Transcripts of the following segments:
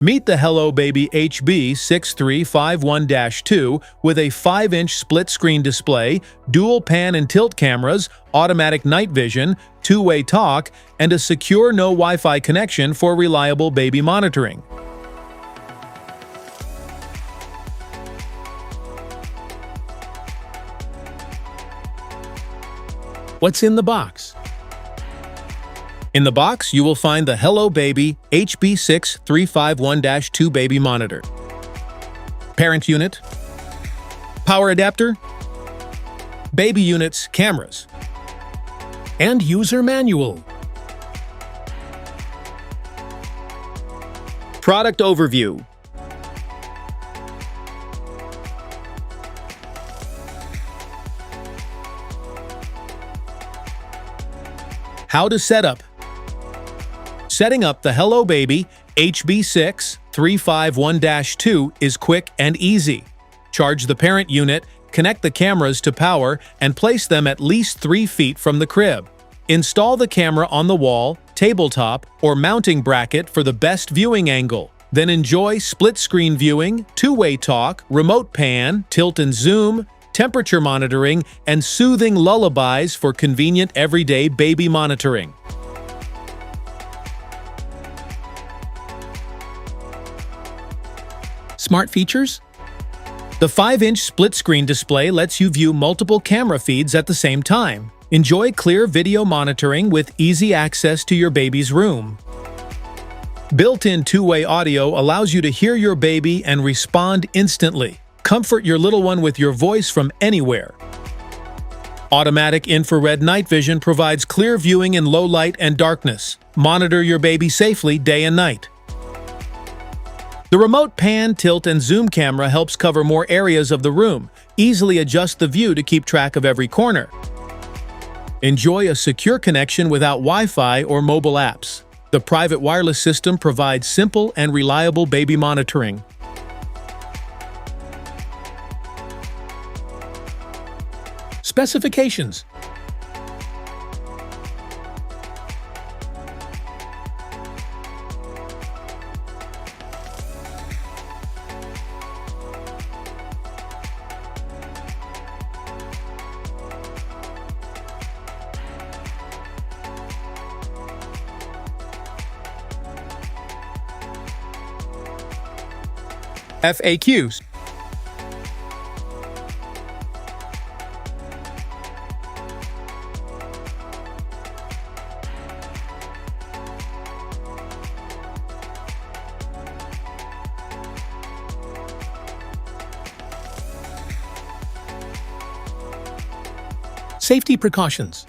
Meet the HelloBaby HB6351-2 with a 5-inch split-screen display, dual pan and tilt cameras, automatic night vision, two-way talk, and a secure no Wi-Fi connection for reliable baby monitoring. What's in the box? In the box, you will find the HelloBaby HB6351-2 Baby Monitor, parent unit, power adapter, baby units, cameras, and user manual. Product overview. How to set up. Setting up the HelloBaby HB6351-2 is quick and easy. Charge the parent unit, connect the cameras to power, and place them at least 3 feet from the crib. Install the camera on the wall, tabletop, or mounting bracket for the best viewing angle. Then enjoy split-screen viewing, two-way talk, remote pan, tilt and zoom, temperature monitoring, and soothing lullabies for convenient everyday baby monitoring. Smart features? The 5-inch split-screen display lets you view multiple camera feeds at the same time. Enjoy clear video monitoring with easy access to your baby's room. Built-in two-way audio allows you to hear your baby and respond instantly. Comfort your little one with your voice from anywhere. Automatic infrared night vision provides clear viewing in low light and darkness. Monitor your baby safely day and night. The remote pan, tilt, and zoom camera helps cover more areas of the room. Easily adjust the view to keep track of every corner. Enjoy a secure connection without Wi-Fi or mobile apps. The private wireless system provides simple and reliable baby monitoring. Specifications. FAQs. Safety precautions.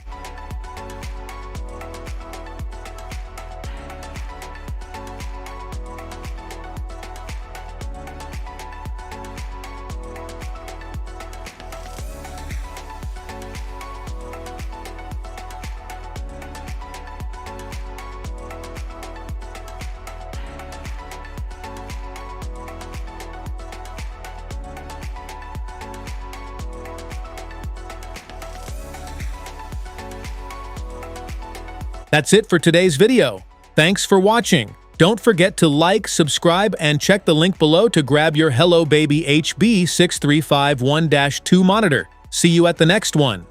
That's it for today's video. Thanks for watching. Don't forget to like, subscribe, and check the link below to grab your HelloBaby HB6351-2 monitor. See you at the next one.